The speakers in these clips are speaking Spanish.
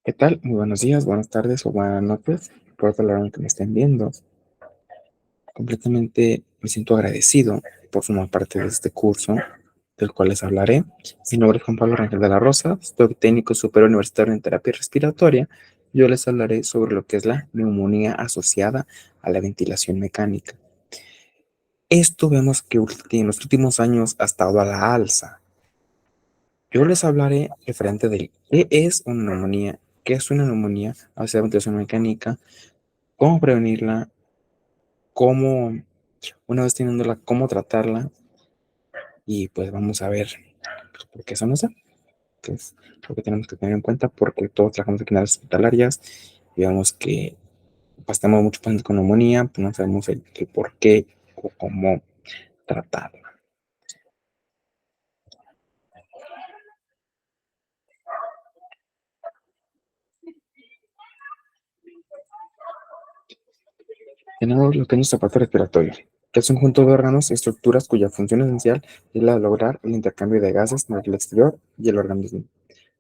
¿Qué tal? Muy buenos días, buenas tardes o buenas noches, por otro lado que me estén viendo. Completamente me siento agradecido por formar parte de este curso del cual les hablaré. Mi nombre es Juan Pablo Rangel de la Rosa, soy técnico superior universitario en terapia respiratoria. Yo les hablaré sobre lo que es la neumonía asociada a la ventilación mecánica. Esto vemos que en los últimos años ha estado a la alza. Yo les hablaré referente de qué es una neumonía, qué es una neumonía asociada a la ventilación mecánica, cómo prevenirla, cómo, una vez teniéndola, cómo tratarla, y pues vamos a ver por qué eso no sé, que es lo que tenemos que tener en cuenta, porque todos trabajamos aquí en las hospitalarias, y vemos que pasamos mucho pacientes con neumonía, pues no sabemos el por qué o cómo tratarla. Tenemos lo que es nuestro aparato respiratorio, que es un conjunto de órganos y estructuras cuya función esencial es la de lograr el intercambio de gases entre el exterior y el organismo.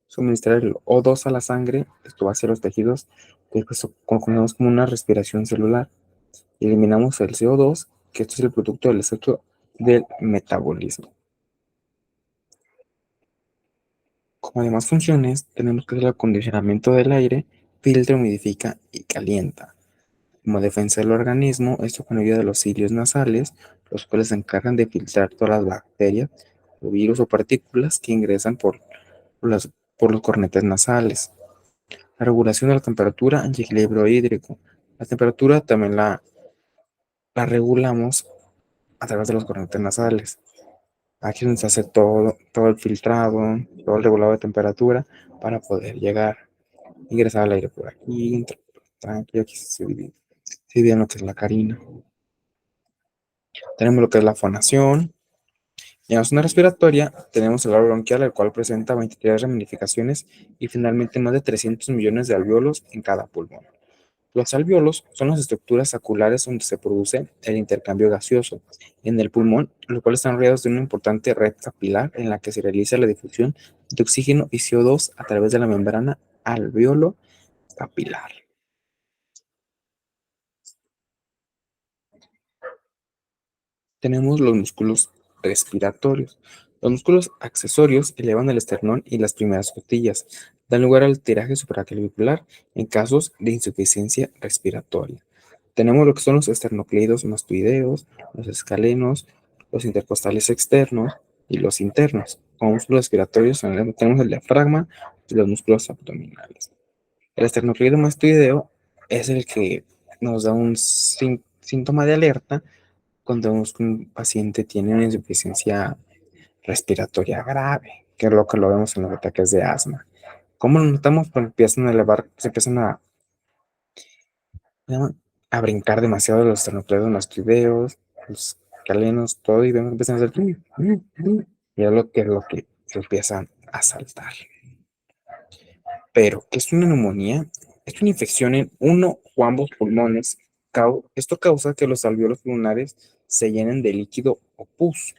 Suministrar el O2 a la sangre, esto va hacia los tejidos, que pues, conocemos como una respiración celular. Eliminamos el CO2, que esto es el producto del efecto del metabolismo. Como demás funciones, tenemos que hacer el acondicionamiento del aire, filtra, humidifica y calienta. Como defensa del organismo, esto con ayuda de los cilios nasales, los cuales se encargan de filtrar todas las bacterias, o virus o partículas que ingresan las, por los cornetes nasales. La regulación de la temperatura y equilibrio hídrico. La temperatura también la regulamos a través de los cornetes nasales. Aquí es donde se hace todo el filtrado, todo el regulado de temperatura para poder llegar, ingresar al aire por aquí, tranquilo, aquí se divide en lo que es la carina. Tenemos lo que es la fonación. Y en la zona respiratoria tenemos el aro bronquial, el cual presenta 23 ramificaciones y finalmente más de 300 millones de alvéolos en cada pulmón. Los alvéolos son las estructuras saculares donde se produce el intercambio gaseoso en el pulmón, los cuales están rodeados de una importante red capilar en la que se realiza la difusión de oxígeno y CO2 a través de la membrana alveolo capilar. Tenemos los músculos respiratorios. Los músculos accesorios elevan el esternón y las primeras costillas, dan lugar al tiraje supraclavicular en casos de insuficiencia respiratoria. Tenemos lo que son los esternocleidos mastoideos, los escalenos, los intercostales externos y los internos. Como músculos respiratorios tenemos el diafragma y los músculos abdominales. El esternocleido mastoideo es el que nos da un síntoma de alerta cuando vemos que un paciente tiene una insuficiencia respiratoria grave, que es lo que lo vemos en los ataques de asma. ¿Cómo lo notamos? Pues empiezan a elevar, se empiezan ¿no? a brincar demasiado los esternocleidos mastoideos, los calenos, todo, y vemos que empiezan a hacer y es lo que se empiezan a saltar. Pero, ¿qué es una neumonía? Es una infección en uno o ambos pulmones. Esto causa que los alvéolos pulmonares se llenen de líquido o pus.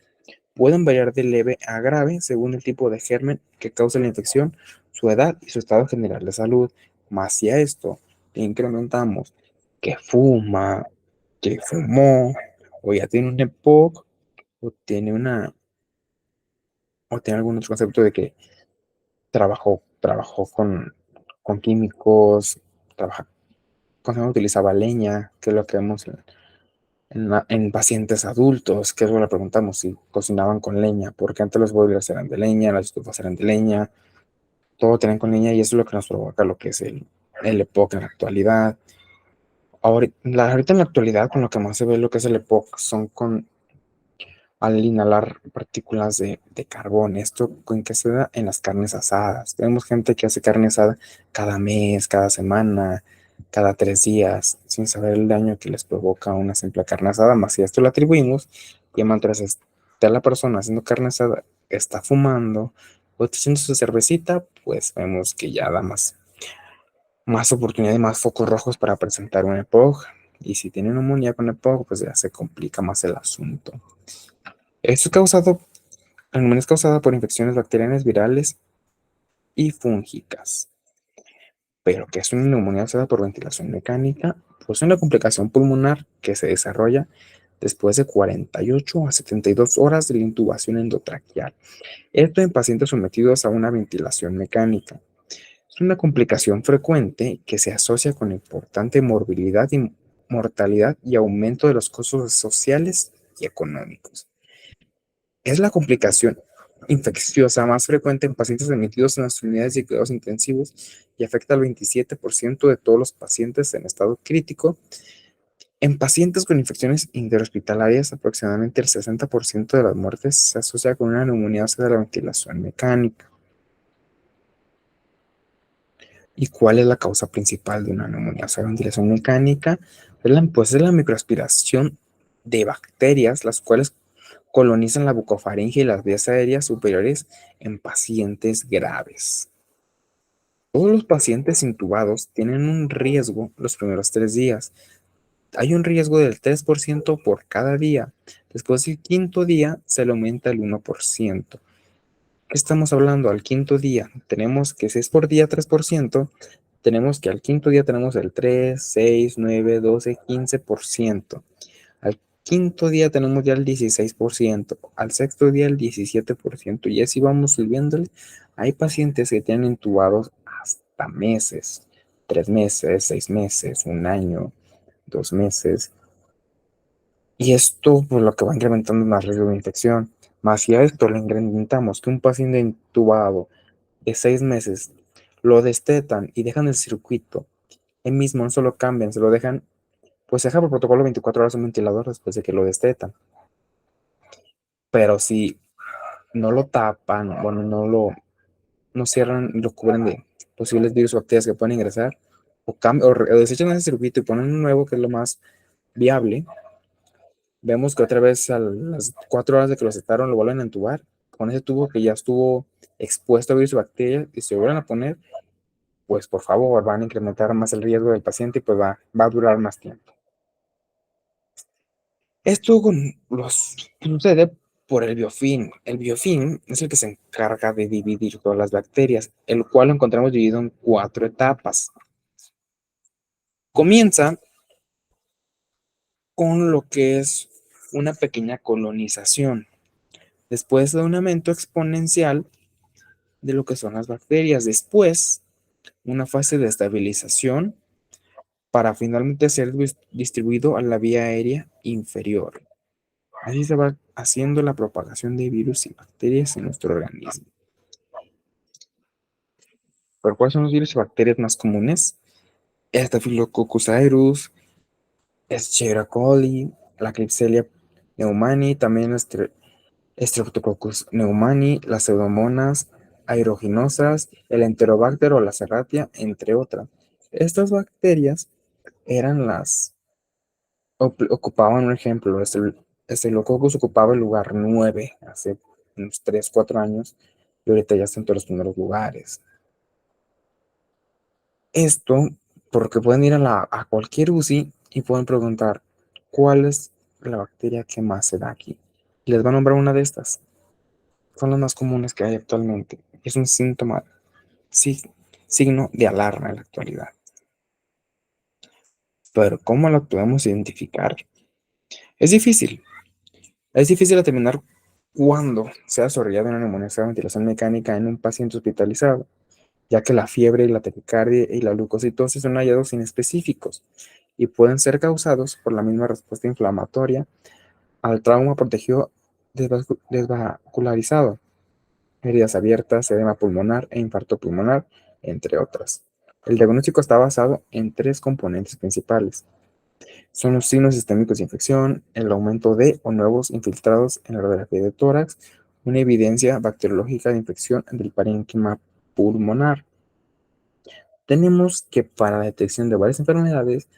Pueden variar de leve a grave según el tipo de germen que causa la infección, su edad y su estado general de salud. Más si a esto le incrementamos que fuma, que fumó, o ya tiene un EPOC, o tiene o tiene algún otro concepto de que trabajó con químicos, trabaja, cuando utilizaba leña, que es lo que vemos en pacientes adultos, que es lo que le preguntamos si cocinaban con leña, porque antes los boilers eran de leña, las estufas eran de leña, todo tenían con leña y eso es lo que nos provoca lo que es el EPOC en la actualidad. Ahorita en la actualidad con lo que más se ve lo que es el EPOC son al inhalar partículas de carbón. Esto con que se da en las carnes asadas. Tenemos gente que hace carne asada cada mes, cada semana, cada 3 días, sin saber el daño que les provoca una simple carne asada. Más si esto lo atribuimos, y mientras está la persona haciendo carne asada, está fumando o está haciendo su cervecita, pues vemos que ya da más oportunidad y más focos rojos para presentar un EPOC. Y si tiene neumonía con EPOC, pues ya se complica más el asunto. Esto es causado La neumonía es causada por infecciones bacterianas, virales y fúngicas. Pero que es una neumonía causada por ventilación mecánica, pues es una complicación pulmonar que se desarrolla después de 48 a 72 horas de la intubación endotraqueal. Esto en pacientes sometidos a una ventilación mecánica. Es una complicación frecuente que se asocia con importante morbilidad y mortalidad y aumento de los costos sociales y económicos. Es la complicación infecciosa más frecuente en pacientes admitidos en las unidades de cuidados intensivos y afecta al 27% de todos los pacientes en estado crítico. En pacientes con infecciones interhospitalarias, aproximadamente el 60% de las muertes se asocia con una neumonía de la ventilación mecánica. ¿Y cuál es la causa principal de una neumonía de ventilación mecánica? Pues es la microaspiración de bacterias, las cuales colonizan la bucofaringe y las vías aéreas superiores en pacientes graves. Todos los pacientes intubados tienen un riesgo los primeros 3 días. Hay un riesgo del 3% por cada día. Después del quinto día se le aumenta el 1%. ¿Qué estamos hablando? Al quinto día tenemos que si es por día 3%, tenemos que al quinto día tenemos el 3, 6, 9, 12, 15%. Al quinto día tenemos ya el 16%, al sexto día el 17%, y así vamos subiéndole. Hay pacientes que tienen intubados hasta meses, 3 meses, 6 meses, un año, 2 meses, y esto por lo que va incrementando más riesgo de infección. Más si a esto le incrementamos que un paciente intubado de 6 meses lo destetan y dejan el circuito, él mismo no solo cambian, se lo dejan, pues se deja por protocolo 24 horas un ventilador después de que lo destetan. Pero si no lo tapan, bueno, no cierran y lo cubren de posibles virus o bacterias que pueden ingresar, o desechan ese circuito y ponen un nuevo que es lo más viable, vemos que otra vez a las 4 horas de que lo aceptaron lo vuelven a entubar con ese tubo que ya estuvo expuesto a virus y bacterias y se vuelven a poner, pues por favor van a incrementar más el riesgo del paciente y pues va a durar más tiempo. Esto sucede por el biofilm. El biofilm es el que se encarga de dividir todas las bacterias, el cual lo encontramos dividido en 4 etapas. Comienza con lo que es una pequeña colonización, después de un aumento exponencial de lo que son las bacterias, después una fase de estabilización para finalmente ser distribuido a la vía aérea inferior. Así se va haciendo la propagación de virus y bacterias en nuestro organismo. ¿Pero cuáles son los virus y bacterias más comunes? Staphylococcus aureus, Escherichia coli, la Klebsiella pneumoniae, también Streptococcus pneumoniae, las pseudomonas aeruginosas, el Enterobacter o la Serratia, entre otras. Estas bacterias eran ocupaban un ejemplo, Staphylococcus ocupaba el lugar 9 hace unos 3, 4 años y ahorita ya está en todos los primeros lugares. Esto porque pueden ir a cualquier UCI y pueden preguntar cuál es la bacteria que más se da aquí. Y les va a nombrar una de estas. Son las más comunes que hay actualmente. Es un síntoma, signo de alarma en la actualidad. Pero ¿cómo lo podemos identificar? Es difícil. Es difícil determinar cuándo se ha desarrollado una neumonía de ventilación mecánica en un paciente hospitalizado, ya que la fiebre, la taquicardia y la leucocitosis son hallazgos inespecíficos y pueden ser causados por la misma respuesta inflamatoria al trauma protegido desvascularizado, heridas abiertas, edema pulmonar e infarto pulmonar, entre otras. El diagnóstico está basado en 3 componentes principales. Son los signos sistémicos de infección, el aumento de o nuevos infiltrados en la radiografía de tórax, una evidencia bacteriológica de infección del parénquima pulmonar. Tenemos que para la detección de varias enfermedades,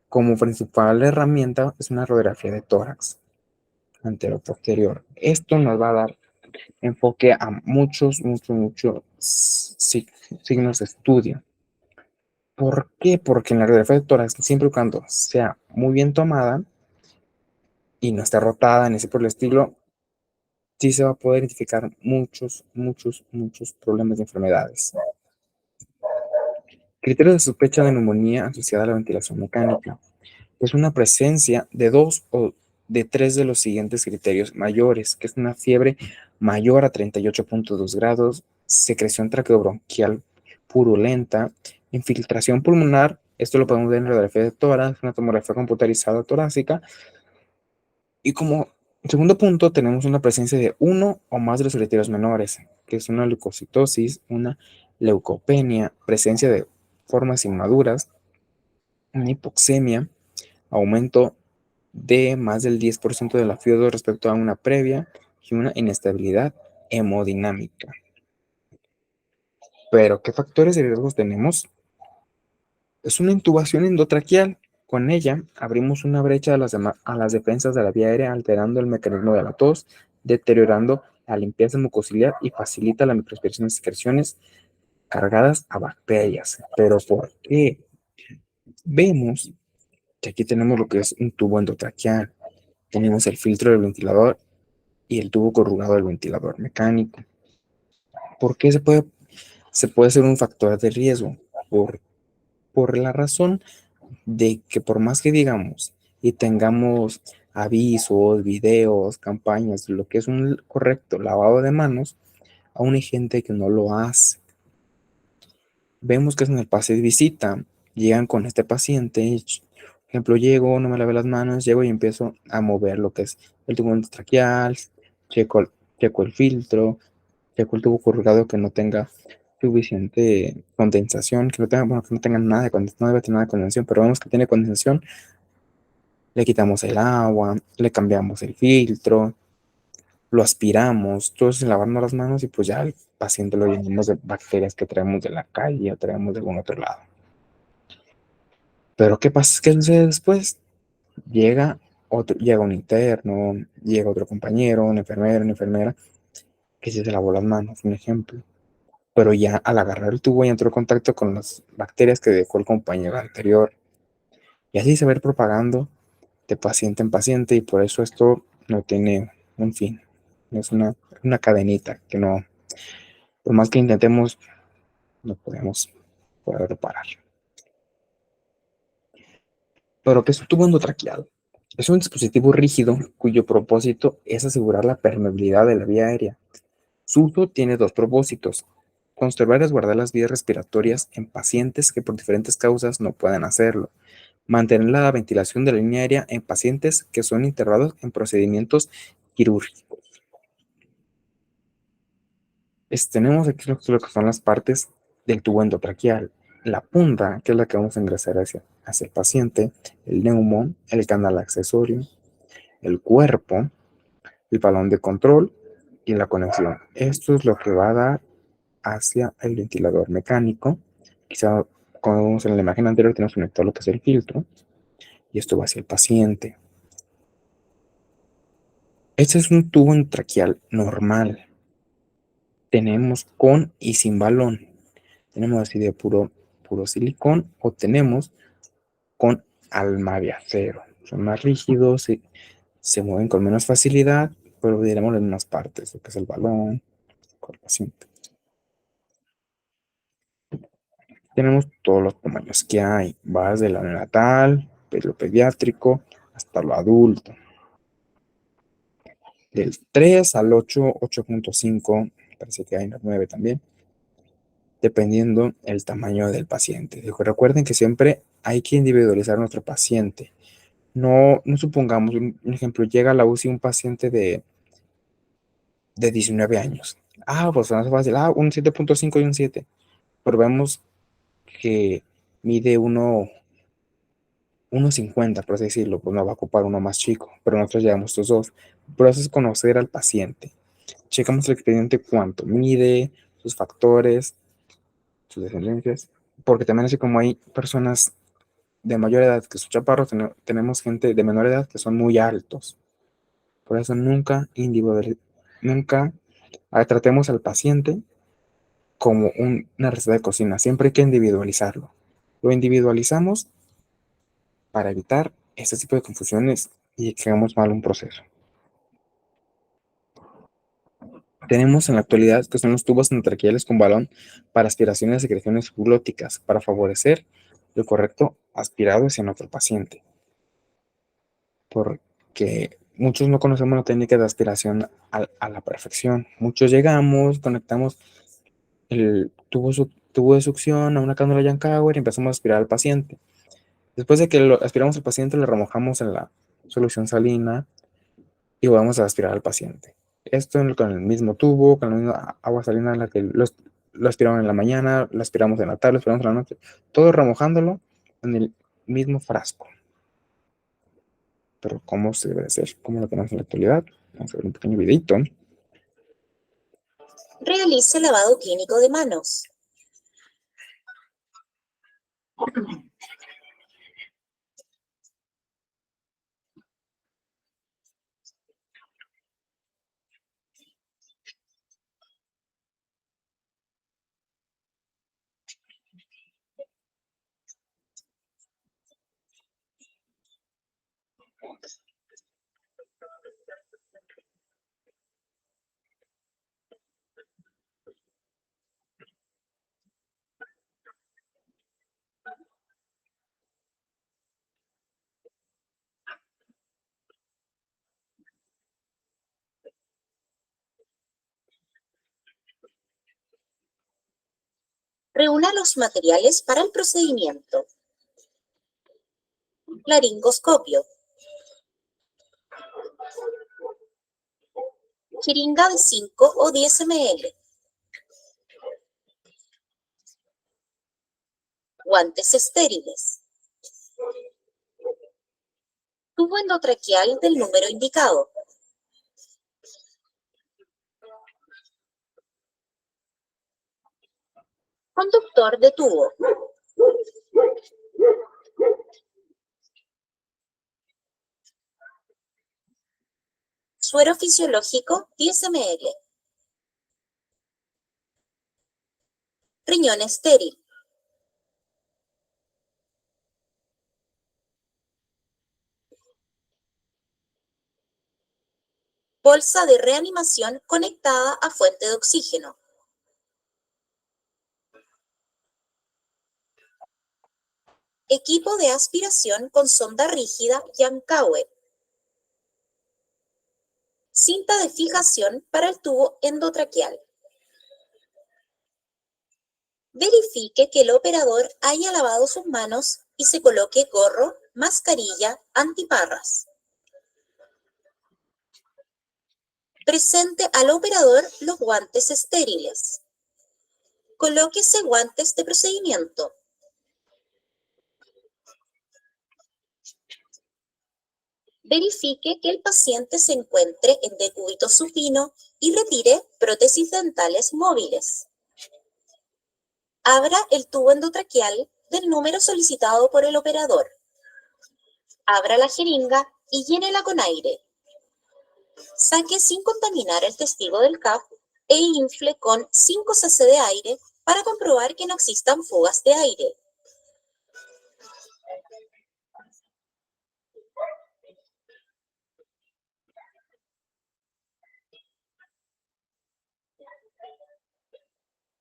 como principal herramienta es una radiografía de tórax anteroposterior. Esto nos va a dar enfoque a muchos signos de estudio. ¿Por qué? Porque en la radiografía de tórax, siempre y cuando sea muy bien tomada y no esté rotada ni así por el estilo, sí se va a poder identificar muchos problemas de enfermedades. Criterio de sospecha de neumonía asociada a la ventilación mecánica. Es una presencia de dos o de tres de los siguientes criterios mayores, que es una fiebre mayor a 38,2 grados, secreción traqueobronquial purulenta, infiltración pulmonar, esto lo podemos ver en la radiografía de tórax, una tomografía computarizada torácica, y como segundo punto tenemos una presencia de uno o más de los criterios menores, que es una leucocitosis, una leucopenia, presencia de formas inmaduras, una hipoxemia, aumento de más del 10% de la FIO2 respecto a una previa y una inestabilidad hemodinámica. Pero, ¿qué factores de riesgo tenemos? Es una intubación endotraqueal. Con ella abrimos una brecha a las defensas de la vía aérea, alterando el mecanismo de la tos, deteriorando la limpieza mucociliar y facilita la microaspiración de secreciones cargadas a bacterias. ¿Pero por qué? Vemos que aquí tenemos lo que es un tubo endotraqueal. Tenemos el filtro del ventilador y el tubo corrugado del ventilador mecánico. ¿Por qué se puede ser un factor de riesgo? Por, por la razón de que por más que digamos y tengamos avisos, videos, campañas de lo que es un correcto lavado de manos, aún hay gente que no lo hace. Vemos que es en el pase de visita, llegan con este paciente, por ejemplo, llego, no me lavé las manos, llego y empiezo a mover lo que es el tubo traqueal, checo, checo el filtro, checo el tubo corrugado que no tenga suficiente condensación, que no tenga, bueno, que no tenga nada de condensación, no debe tener nada de condensación, pero vemos que tiene condensación, le quitamos el agua, le cambiamos el filtro, lo aspiramos, todo eso lavando las manos y pues ya el paciente lo llenamos de bacterias que traemos de la calle o traemos de algún otro lado. Pero ¿qué pasa? ¿Qué sucede después? Llega un interno, llega otro compañero, una enfermera, que sí se lavó las manos, un ejemplo. Pero ya al agarrar el tubo ya entró en contacto con las bacterias que dejó el compañero anterior. Y así se va a ir propagando de paciente en paciente y por eso esto no tiene un fin. Es una cadenita que no, por más que intentemos, no podemos poder reparar. Pero ¿qué es un tubo endotraqueal? Es un dispositivo rígido cuyo propósito es asegurar la permeabilidad de la vía aérea. Su uso tiene dos propósitos: conservar y resguardar las vías respiratorias en pacientes que por diferentes causas no pueden hacerlo, mantener la ventilación de la línea aérea en pacientes que son internados en procedimientos quirúrgicos. Tenemos aquí lo que son las partes del tubo endotraqueal. La punta, que es la que vamos a ingresar hacia el paciente, el neumo, el canal accesorio, el cuerpo, el balón de control y la conexión. Esto es lo que va a dar hacia el ventilador mecánico. Quizá, como vemos en la imagen anterior, tenemos conectado lo que es el filtro y esto va hacia el paciente. Este es un tubo endotraqueal normal. Tenemos con y sin balón. Tenemos así de puro silicón o tenemos con alma de acero. Son más rígidos, se mueven con menos facilidad, pero diremos en unas partes, lo que es el balón, con el paciente. Tenemos todos los tamaños que hay, va desde lo neonatal, lo pediátrico, hasta lo adulto. Del 3 al 8, 8.5, parece que hay 9 también, dependiendo el tamaño del paciente. Recuerden que siempre hay que individualizar a nuestro paciente. No supongamos, un ejemplo, llega a la UCI un paciente de 19 años. Pues no es fácil. Un 7.5 y un 7. Pero vemos que mide 1.50, por así decirlo. Pues no va a ocupar uno más chico. Pero nosotros llevamos estos dos. Pero eso es conocer al paciente. Checamos el expediente, cuánto mide, sus factores, sus descendencias. Porque también así como hay personas de mayor edad que son chaparros, tenemos gente de menor edad que son muy altos. Por eso nunca tratemos al paciente como una receta de cocina. Siempre hay que individualizarlo. Lo individualizamos para evitar este tipo de confusiones y que hagamos mal un proceso. Tenemos en la actualidad que son los tubos endotraqueales con balón para aspiración de secreciones glóticas para favorecer el correcto aspirado hacia nuestro paciente. Porque muchos no conocemos la técnica de aspiración a la perfección. Muchos llegamos, conectamos el tubo de succión a una cánula Yankauer y empezamos a aspirar al paciente. Después de que lo aspiramos al paciente, lo remojamos en la solución salina y vamos a aspirar al paciente. Esto con el mismo tubo, con la misma agua salina en la que lo aspiramos en la mañana, lo aspiramos en la tarde, lo aspiramos en la noche, todo remojándolo en el mismo frasco. Pero ¿cómo se debe hacer? ¿Cómo lo tenemos en la actualidad? Vamos a ver un pequeño videito. Realice lavado clínico de manos. Reúna los materiales para el procedimiento. Laringoscopio. Jeringa de 5 o 10 ml. Guantes estériles. Tubo endotraqueal del número indicado. Conductor de tubo. Suero fisiológico 10 ml. Riñón estéril. Bolsa de reanimación conectada a fuente de oxígeno. Equipo de aspiración con sonda rígida Yankauer. Cinta de fijación para el tubo endotraqueal. Verifique que el operador haya lavado sus manos y se coloque gorro, mascarilla, antiparras. Presente al operador los guantes estériles. Colóquese guantes de procedimiento. Verifique que el paciente se encuentre en decúbito supino y retire prótesis dentales móviles. Abra el tubo endotraqueal del número solicitado por el operador. Abra la jeringa y llénela con aire. Saque sin contaminar el testigo del CAP e infle con 5 cc de aire para comprobar que no existan fugas de aire.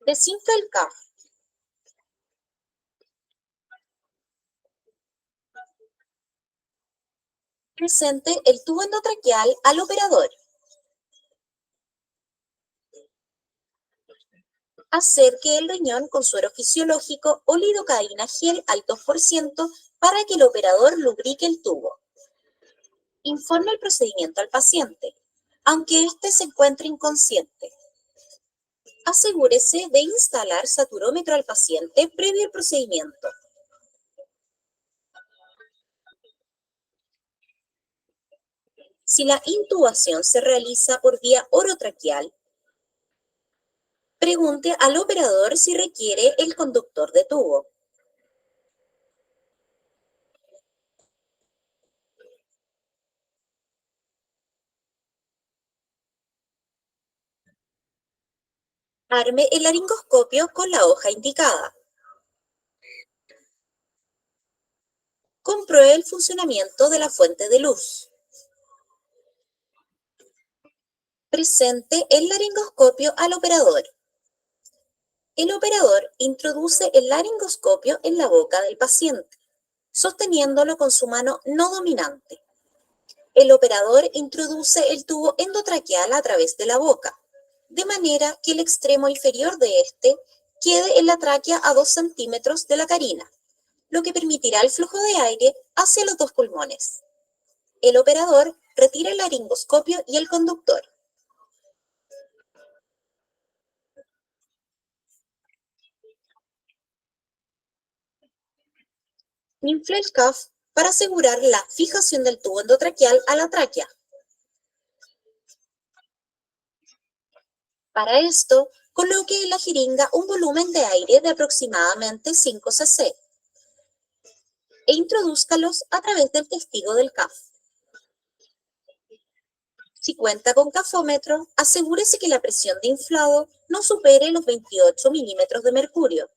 Desinfle el CAP. Presente el tubo endotraqueal al operador. Acerque el riñón con suero fisiológico o lidocaína gel al 2% para que el operador lubrique el tubo. Informe el procedimiento al paciente, aunque éste se encuentre inconsciente. Asegúrese de instalar saturómetro al paciente previo al procedimiento. Si la intubación se realiza por vía orotraqueal, pregunte al operador si requiere el conductor de tubo. Arme el laringoscopio con la hoja indicada. Compruebe el funcionamiento de la fuente de luz. Presente el laringoscopio al operador. El operador introduce el laringoscopio en la boca del paciente, sosteniéndolo con su mano no dominante. El operador introduce el tubo endotraqueal a través de la boca, de manera que el extremo inferior de este quede en la tráquea a 2 centímetros de la carina, lo que permitirá el flujo de aire hacia los dos pulmones. El operador retira el laringoscopio y el conductor. Infla el CAF para asegurar la fijación del tubo endotraqueal a la tráquea. Para esto, coloque en la jeringa un volumen de aire de aproximadamente 5 cc e introdúzcalos a través del testigo del CAF. Si cuenta con cafómetro, asegúrese que la presión de inflado no supere los 28 milímetros de mercurio.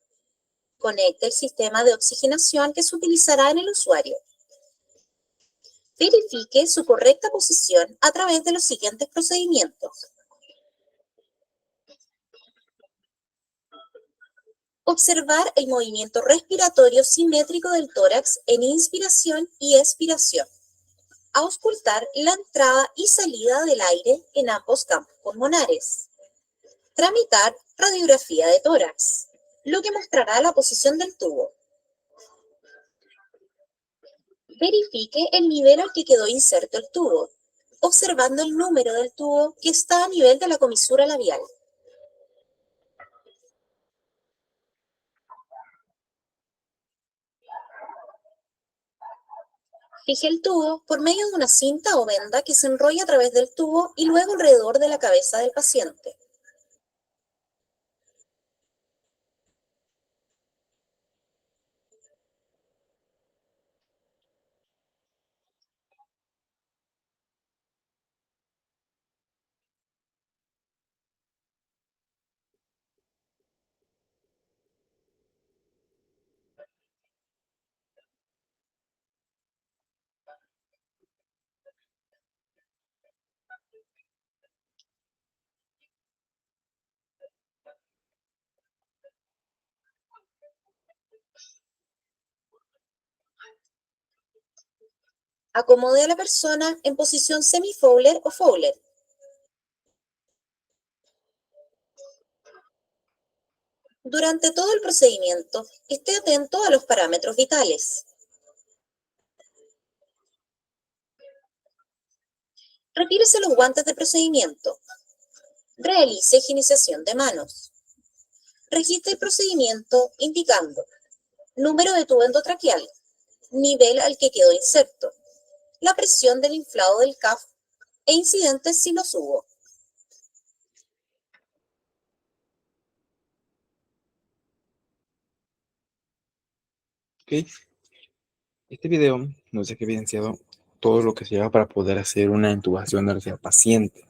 Conecte el sistema de oxigenación que se utilizará en el usuario. Verifique su correcta posición a través de los siguientes procedimientos. Observar el movimiento respiratorio simétrico del tórax en inspiración y expiración. Auscultar la entrada y salida del aire en ambos campos pulmonares. Tramitar radiografía de tórax, lo que mostrará la posición del tubo. Verifique el nivel al que quedó inserto el tubo, observando el número del tubo que está a nivel de la comisura labial. Fije el tubo por medio de una cinta o venda que se enrolla a través del tubo y luego alrededor de la cabeza del paciente. Acomode a la persona en posición semi-Fowler o Fowler. Durante todo el procedimiento, esté atento a los parámetros vitales. Retírese los guantes de procedimiento. Realice higienización de manos. Registre el procedimiento indicando número de tubo endotraqueal, nivel al que quedó inserto, la presión del inflado del CAF e incidentes si los hubo. Ok, este video nos deja evidenciado todo lo que se lleva para poder hacer una intubación al paciente.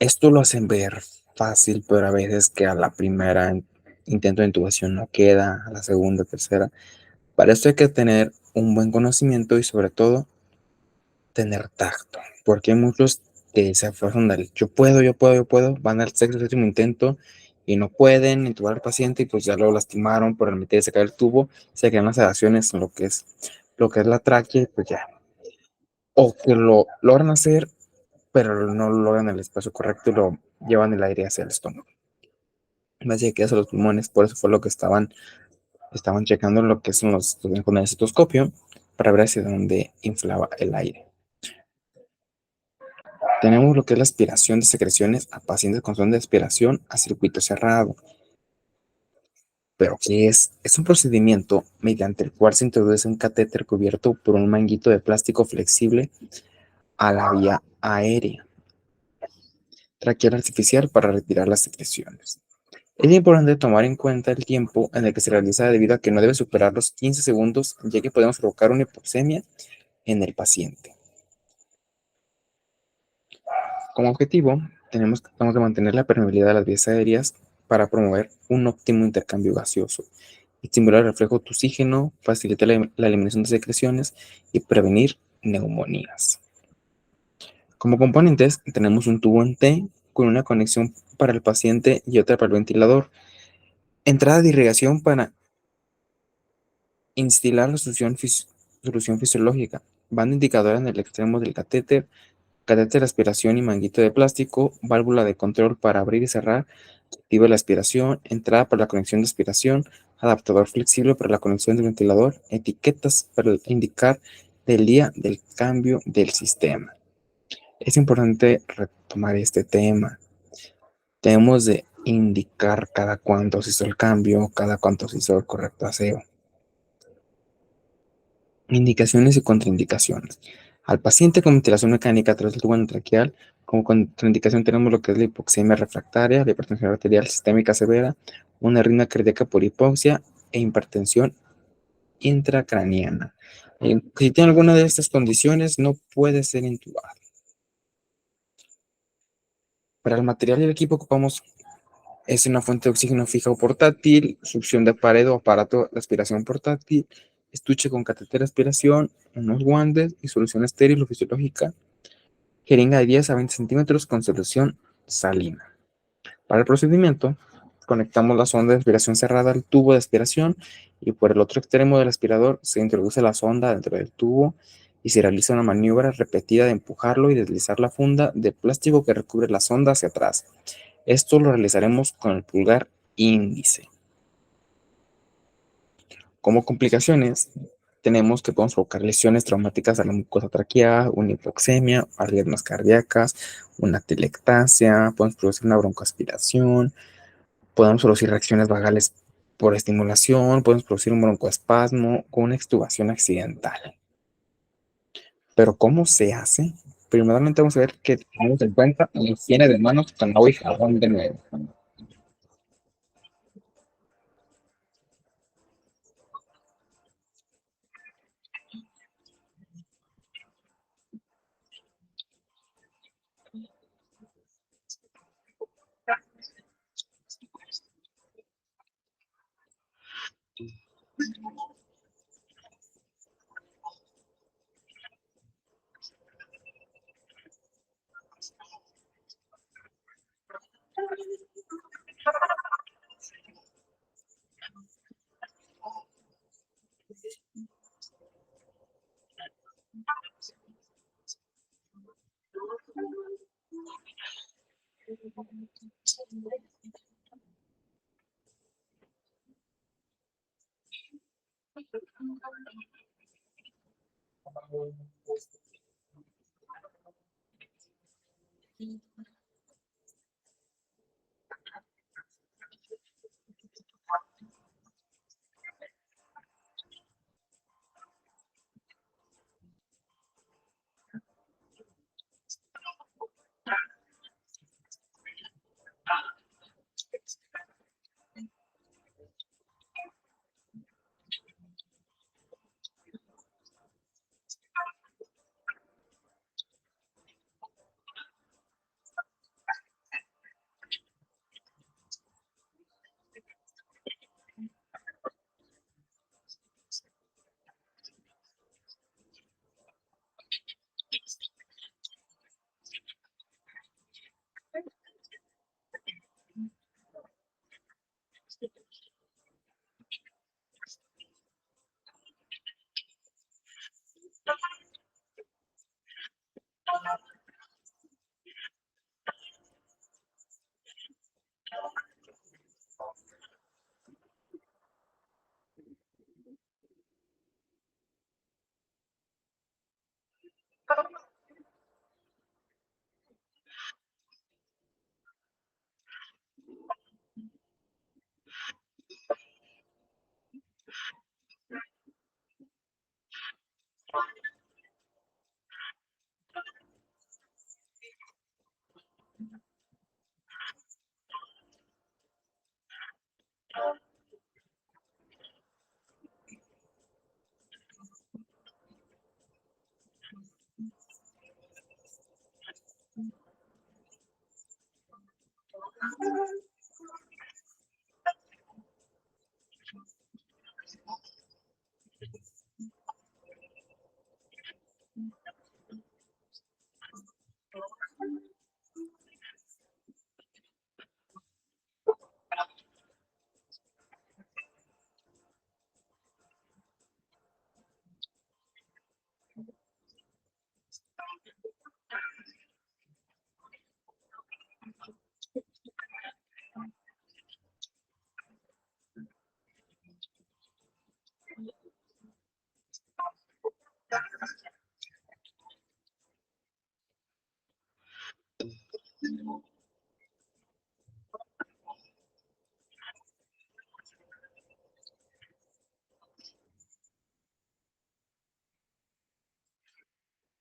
Esto lo hacen ver fácil, pero a veces que a la primera intento de intubación no queda, a la segunda, tercera. Para esto hay que tener un buen conocimiento y sobre todo tener tacto, porque hay muchos que se aferran del yo puedo, van al sexto, séptimo intento y no pueden intubar al paciente y pues ya lo lastimaron por meter y sacar el tubo, se quedan las sedaciones en lo que es la tráquea y pues ya. O que lo logran hacer, pero no lo logran en el espacio correcto y lo llevan el aire hacia el estómago. Más allá que hacia los pulmones, por eso fue lo que estaban checando lo que son con el estetoscopio para ver hacia dónde inflaba el aire. Tenemos lo que es la aspiración de secreciones a pacientes con sonda de aspiración a circuito cerrado. ¿Pero qué es? Es un procedimiento mediante el cual se introduce un catéter cubierto por un manguito de plástico flexible a la vía aérea traqueal artificial para retirar las secreciones. Es importante tomar en cuenta el tiempo en el que se realiza debido a que no debe superar los 15 segundos, ya que podemos provocar una hipoxemia en el paciente. Como objetivo, tenemos que mantener la permeabilidad de las vías aéreas para promover un óptimo intercambio gaseoso, estimular el reflejo de oxígeno, facilitar la eliminación de secreciones y prevenir neumonías. Como componentes tenemos un tubo en T con una conexión para el paciente y otra para el ventilador, entrada de irrigación para instilar la solución fisiológica, banda indicadora en el extremo del catéter, catéter de aspiración y manguito de plástico, válvula de control para abrir y cerrar, activa la aspiración, entrada para la conexión de aspiración, adaptador flexible para la conexión del ventilador, etiquetas para indicar el día del cambio del sistema. Es importante retomar este tema. Debemos de indicar cada cuánto se hizo el cambio, cada cuánto se hizo el correcto aseo. Indicaciones y contraindicaciones. Al paciente con ventilación mecánica a través del tubo endotraqueal, como contraindicación tenemos lo que es la hipoxemia refractaria, la hipertensión arterial sistémica severa, una arritmia cardíaca por hipoxia e hipertensión intracraniana. Si tiene alguna de estas condiciones, no puede ser intubado. Para el material y el equipo ocupamos es una fuente de oxígeno fija o portátil, succión de pared o aparato de aspiración portátil, estuche con catéter de aspiración, unos guantes y solución estéril o fisiológica, jeringa de 10 a 20 centímetros con solución salina. Para el procedimiento, conectamos la sonda de aspiración cerrada al tubo de aspiración y por el otro extremo del aspirador se introduce la sonda dentro del tubo y se realiza una maniobra repetida de empujarlo y deslizar la funda de plástico que recubre la sonda hacia atrás. Esto lo realizaremos con el pulgar índice. Como complicaciones, tenemos que podemos provocar lesiones traumáticas a la mucosa traqueal, una hipoxemia, arritmias cardíacas, una telectasia, podemos producir una broncoaspiración, podemos producir reacciones vagales por estimulación, podemos producir un broncoespasmo con una extubación accidental. Pero ¿cómo se hace? Primeramente vamos a ver que tenemos en cuenta la higiene de manos con agua y jabón de nuevo.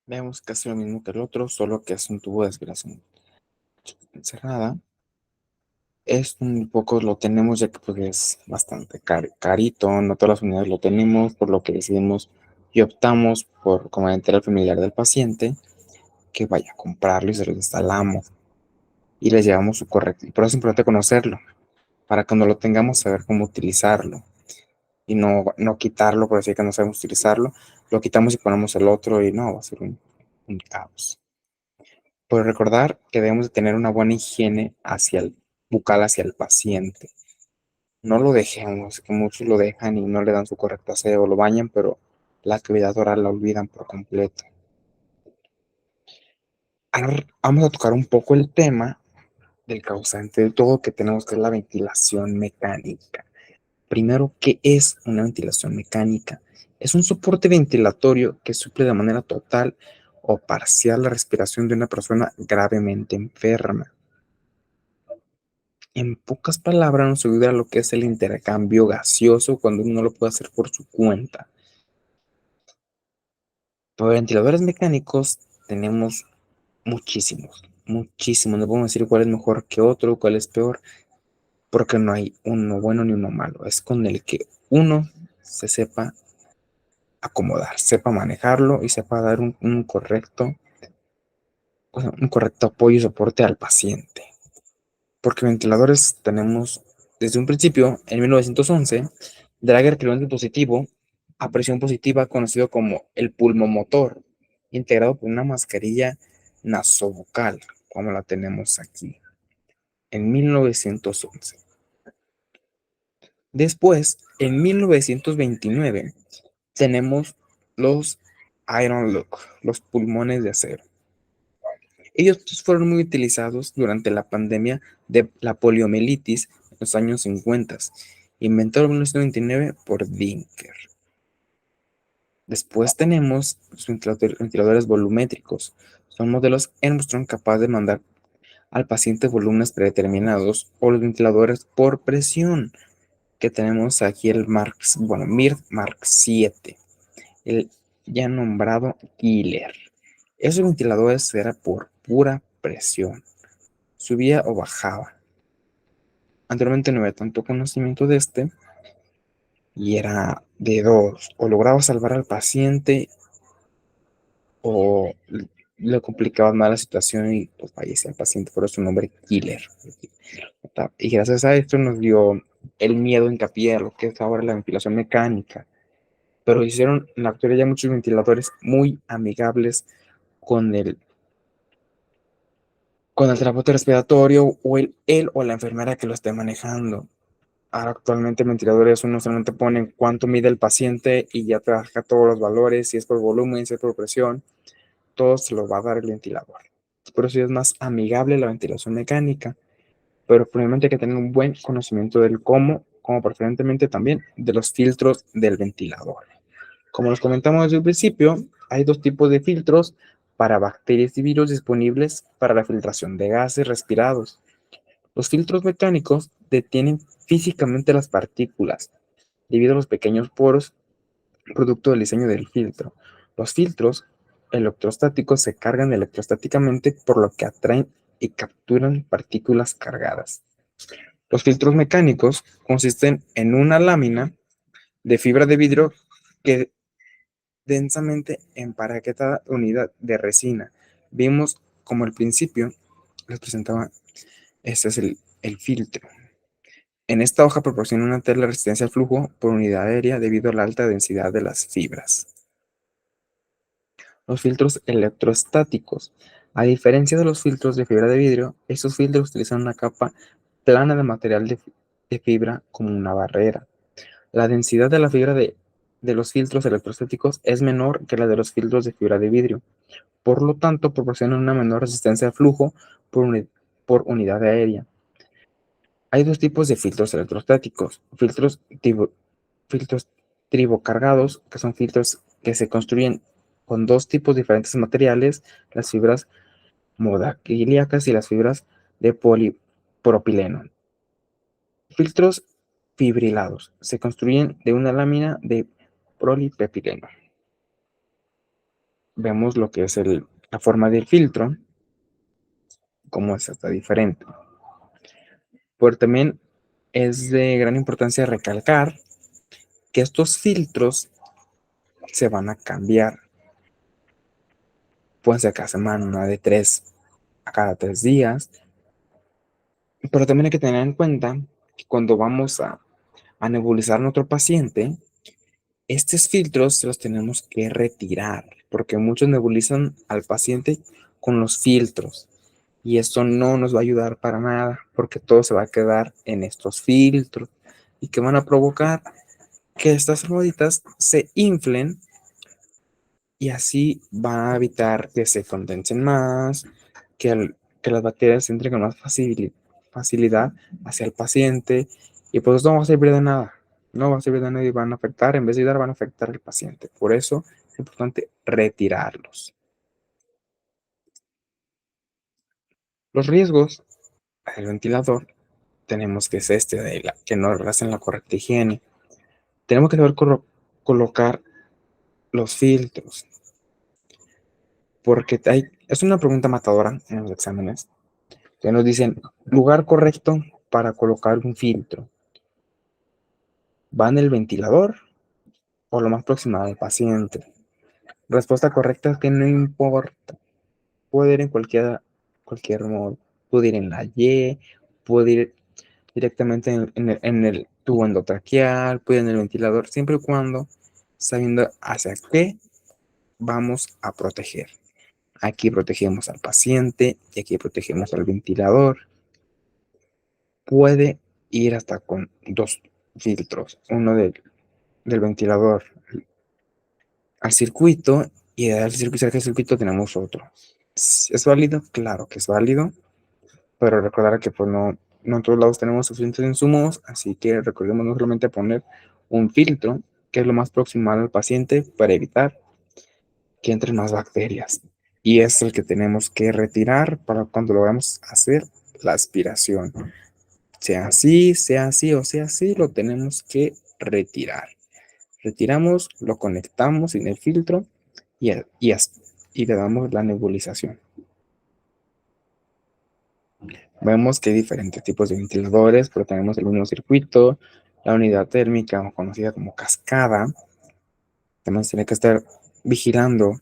Vemos que hace lo mismo que el otro, solo que es un tubo de aspiración encerrada. Es un poco, lo tenemos ya que pues es bastante carito, no todas las unidades lo tenemos, por lo que decidimos y optamos por, como entera familiar del paciente, que vaya a comprarlo y se lo instalamos y les llevamos su correcto. Y por eso es importante conocerlo, para cuando lo tengamos saber cómo utilizarlo y no quitarlo por decir que no sabemos utilizarlo, lo quitamos y ponemos el otro y no, va a ser un caos. Por recordar que debemos de tener una buena higiene hacia el bucal, hacia el paciente. No lo dejemos, que muchos lo dejan y no le dan su correcto aseo, lo bañan, pero la actividad oral la olvidan por completo. Ahora vamos a tocar un poco el tema del causante de todo que tenemos, que es la ventilación mecánica. Primero, ¿qué es una ventilación mecánica? Es un soporte ventilatorio que suple de manera total o parcial la respiración de una persona gravemente enferma. En pocas palabras, nos ayuda a lo que es el intercambio gaseoso cuando uno lo puede hacer por su cuenta. Por ventiladores mecánicos tenemos muchísimos, muchísimos. No podemos decir cuál es mejor que otro, cuál es peor, porque no hay uno bueno ni uno malo. Es con el que uno se sepa acomodar, sepa manejarlo y sepa dar un correcto apoyo y soporte al paciente. Porque ventiladores tenemos desde un principio, en 1911, Drager creó un dispositivo a presión positiva conocido como el pulmomotor, integrado por una mascarilla nasovocal, como la tenemos aquí, en 1911. Después, en 1929, tenemos los Iron Lung, los pulmones de acero. Ellos fueron muy utilizados durante la pandemia de la poliomielitis en los años 50, inventado en 1929 por Dinker. Después tenemos los ventiladores volumétricos. Son modelos Armstrong capaces de mandar al paciente volúmenes predeterminados, o los ventiladores por presión, que tenemos aquí el MIRT Mark 7, el ya nombrado Killer. Esos ventiladores eran por pura presión, subía o bajaba. Anteriormente no había tanto conocimiento de este y era de dos: o lograba salvar al paciente o le complicaba más la situación y pues fallecía el paciente. Por eso su nombre Killer. Y gracias a esto nos dio el miedo hincapié a lo que es ahora la ventilación mecánica. Pero hicieron en la actualidad ya muchos ventiladores muy amigables con el terapeuta respiratorio o él o la enfermera que lo esté manejando. Ahora actualmente en ventiladores uno solamente pone cuánto mide el paciente y ya trabaja todos los valores, si es por volumen, si es por presión, todo se lo va a dar el ventilador. Por eso es más amigable la ventilación mecánica, pero probablemente hay que tener un buen conocimiento del cómo, como preferentemente también de los filtros del ventilador. Como les comentamos desde el principio, hay dos tipos de filtros para bacterias y virus disponibles para la filtración de gases respirados. Los filtros mecánicos detienen físicamente las partículas debido a los pequeños poros producto del diseño del filtro. Los filtros electrostáticos se cargan electrostáticamente, por lo que atraen y capturan partículas cargadas. Los filtros mecánicos consisten en una lámina de fibra de vidrio que densamente empaquetada unidad de resina. Vimos como al principio les presentaba, este es el filtro. En esta hoja proporciona una tela de resistencia al flujo por unidad aérea debido a la alta densidad de las fibras. Los filtros electrostáticos. A diferencia de los filtros de fibra de vidrio, estos filtros utilizan una capa plana de material de fibra como una barrera. La densidad de la fibra de los filtros electrostáticos es menor que la de los filtros de fibra de vidrio. Por lo tanto, proporcionan una menor resistencia al flujo por unidad aérea. Hay dos tipos de filtros electrostáticos: filtros tribocargados, que son filtros que se construyen con dos tipos diferentes de materiales, las fibras modaquílicas y las fibras de polipropileno. Filtros fibrilados se construyen de una lámina de polipropileno. vemos lo que es la forma del filtro, cómo está diferente. Pero también es de gran importancia recalcar que estos filtros se van a cambiar. Pueden ser cada semana, de 3 a cada 3 días. Pero también hay que tener en cuenta que cuando vamos a nebulizar a nuestro paciente, estos filtros los tenemos que retirar, porque muchos nebulizan al paciente con los filtros. Y esto no nos va a ayudar para nada, porque todo se va a quedar en estos filtros y que van a provocar que estas rueditas se inflen y así va a evitar que se condensen más, que las bacterias entren con más facilidad hacia el paciente y pues no va a servir de nada. No va a servir de nada y van a afectar, en vez de ayudar, van a afectar al paciente. Por eso es importante retirarlos. Los riesgos del ventilador tenemos que es que no hacen la correcta higiene. Tenemos que saber colocar los filtros, porque es una pregunta matadora en los exámenes, que nos dicen lugar correcto para colocar un filtro. ¿Va en el ventilador o lo más próximo al paciente? Respuesta correcta es que no importa. Puede ir en cualquier modo. Puede ir en la Y, puede ir directamente en el tubo endotraqueal, puede ir en el ventilador, siempre y cuando sabiendo hacia qué vamos a proteger. Aquí protegemos al paciente y aquí protegemos al ventilador. Puede ir hasta con 2 filtros, uno del ventilador al circuito y del circuito, cerca del circuito tenemos otro. ¿Es válido? Claro que es válido, pero recordar que pues no en todos lados tenemos suficientes insumos, así que recordemos no solamente poner un filtro, que es lo más próximo al paciente para evitar que entren más bacterias. Y es el que tenemos que retirar para cuando logramos hacer la aspiración. Sea así o sea así, lo tenemos que retirar. Retiramos, lo conectamos en el filtro y le damos la nebulización. Vemos que hay diferentes tipos de ventiladores, pero tenemos el mismo circuito, la unidad térmica conocida como cascada. Tenemos que estar vigilando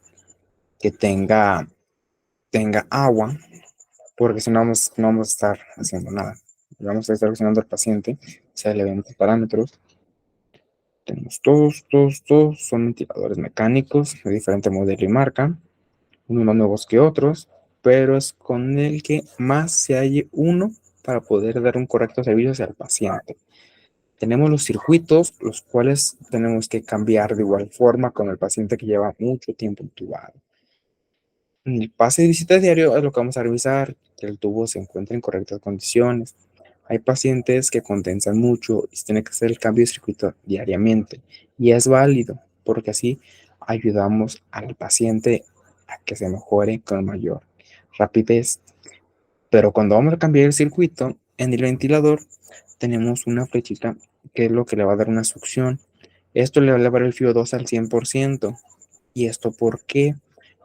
que tenga agua, porque si no vamos a estar haciendo nada. Vamos a estar funcionando al paciente, se le ven los parámetros. Tenemos todos son ventiladores mecánicos de diferente modelo y marca, unos más nuevos que otros, pero es con el que más se halle uno para poder dar un correcto servicio hacia el paciente. Tenemos los circuitos, los cuales tenemos que cambiar de igual forma con el paciente que lleva mucho tiempo intubado. En el pase de visita diario es lo que vamos a revisar, que el tubo se encuentre en correctas condiciones. Hay pacientes que condensan mucho y se tiene que hacer el cambio de circuito diariamente. Y es válido, porque así ayudamos al paciente a que se mejore con mayor rapidez. Pero cuando vamos a cambiar el circuito, en el ventilador tenemos una flechita que es lo que le va a dar una succión. Esto le va a elevar el FIO2 al 100%. ¿Y esto por qué?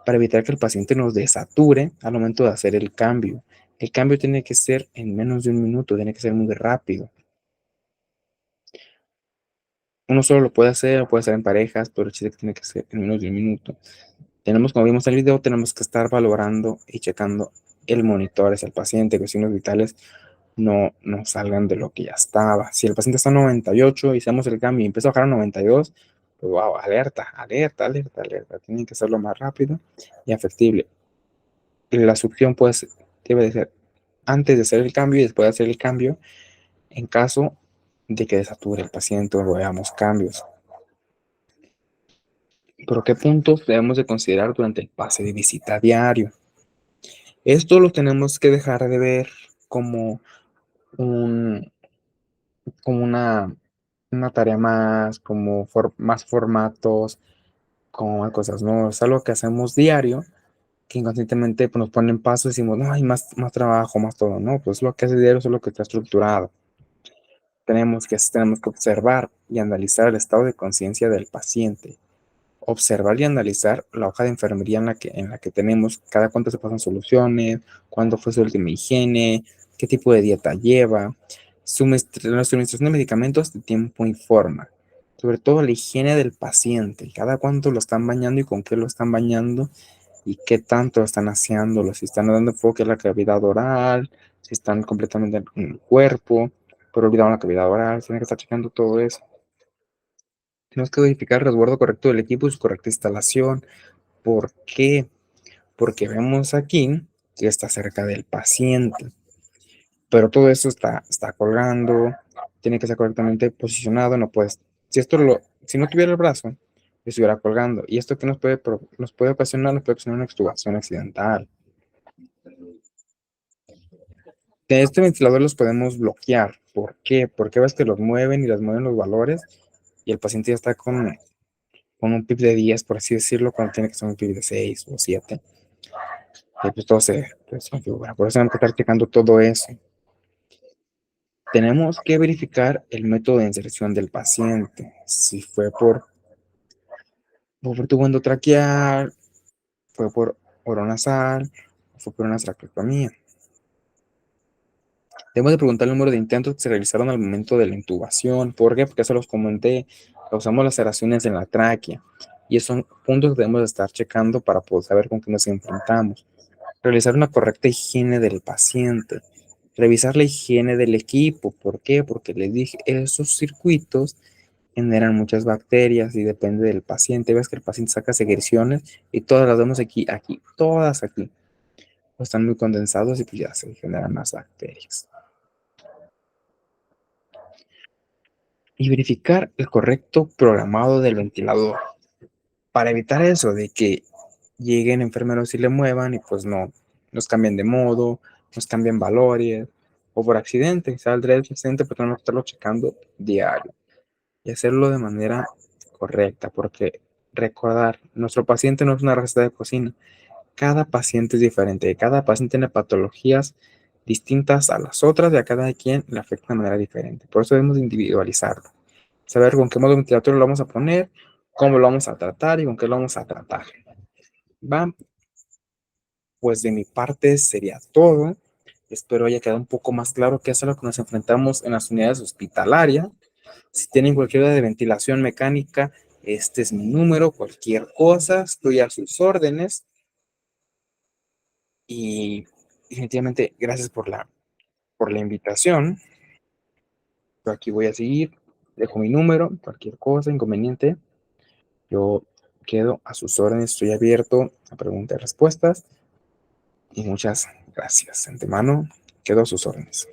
Para evitar que el paciente nos desature al momento de hacer el cambio. El cambio tiene que ser en menos de un minuto, tiene que ser muy rápido. Uno solo lo puede hacer en parejas, pero el chiste tiene que ser en menos de un minuto. Como vimos en el video, tenemos que estar valorando y checando el monitor hacia el paciente, que los signos vitales no salgan de lo que ya estaba. Si el paciente está en 98 y hacemos el cambio y empieza a bajar a 92, pues wow, alerta. Tienen que hacerlo más rápido y efectivo. La succión pues debe de ser antes de hacer el cambio y después de hacer el cambio en caso de que desature el paciente o veamos cambios. ¿Pero qué puntos debemos de considerar durante el pase de visita diario? Esto lo tenemos que dejar de ver como como una tarea más, como más formatos, como más cosas, ¿no? Es algo que hacemos diario, que inconscientemente pues, nos ponen pasos y decimos, no, hay más trabajo, más todo, ¿no? Pues lo que hace diario es lo que está estructurado. Tenemos que observar y analizar el estado de conciencia del paciente. observar y analizar la hoja de enfermería en la que tenemos, cada cuánto se pasan soluciones, cuándo fue su última higiene, qué tipo de dieta lleva, la suministración de medicamentos de tiempo y forma, sobre todo la higiene del paciente, cada cuánto lo están bañando y con qué lo están bañando y qué tanto están aseándolo, si están dando enfoque a la cavidad oral, si están completamente en el cuerpo, pero olvidaron la cavidad oral, tienen que estar checando todo eso. Tenemos que verificar el resguardo correcto del equipo y su correcta instalación. ¿Por qué? Porque vemos aquí que está cerca del paciente, pero todo eso está colgando, tiene que estar correctamente posicionado, no puedes, si no tuviera el brazo, estuviera colgando, y esto que nos puede ocasionar una extubación accidental. De este ventilador los podemos bloquear. ¿Por qué? Porque ves que los mueven y les mueven los valores, y el paciente ya está con un PIB de 10, por así decirlo, cuando tiene que ser un PIB de 6 o 7. Y pues todo se configura. Por eso tenemos que estar checando todo eso. Tenemos que verificar el método de inserción del paciente. Si fue por tubo endotraqueal, fue por oronasal, o fue por una traqueotomía. Debemos de preguntar el número de intentos que se realizaron al momento de la intubación. ¿Por qué? Porque eso los comenté. Causamos laceraciones en la tráquea. Y esos son puntos que debemos de estar checando para poder saber con qué nos enfrentamos. Realizar una correcta higiene del paciente, revisar la higiene del equipo. ¿Por qué? Porque les dije, esos circuitos generan muchas bacterias y depende del paciente. Ves que el paciente saca secreciones y todas las vemos aquí, todas aquí. Pues están muy condensados y pues ya se generan más bacterias. Y verificar el correcto programado del ventilador. Para evitar eso de que lleguen enfermeros y le muevan y pues no, nos cambien de modo, nos cambien valores, o por accidente, saldrá el accidente, pero tenemos que estarlo checando diario y hacerlo de manera correcta, porque recordar, nuestro paciente no es una receta de cocina, cada paciente es diferente, cada paciente tiene patologías distintas a las otras y a cada quien le afecta de manera diferente, por eso debemos individualizarlo, saber con qué modo ventilatorio lo vamos a poner, cómo lo vamos a tratar y con qué lo vamos a tratar. ¿Va? Pues de mi parte sería todo. Espero haya quedado un poco más claro qué es a lo que nos enfrentamos en las unidades hospitalarias. Si tienen cualquier duda de ventilación mecánica, este es mi número, cualquier cosa, estoy a sus órdenes. Y definitivamente, gracias por la invitación. Yo aquí voy a seguir, dejo mi número, cualquier cosa, inconveniente. Yo quedo a sus órdenes, estoy abierto a preguntas y respuestas. Y muchas gracias. De antemano, quedo a sus órdenes.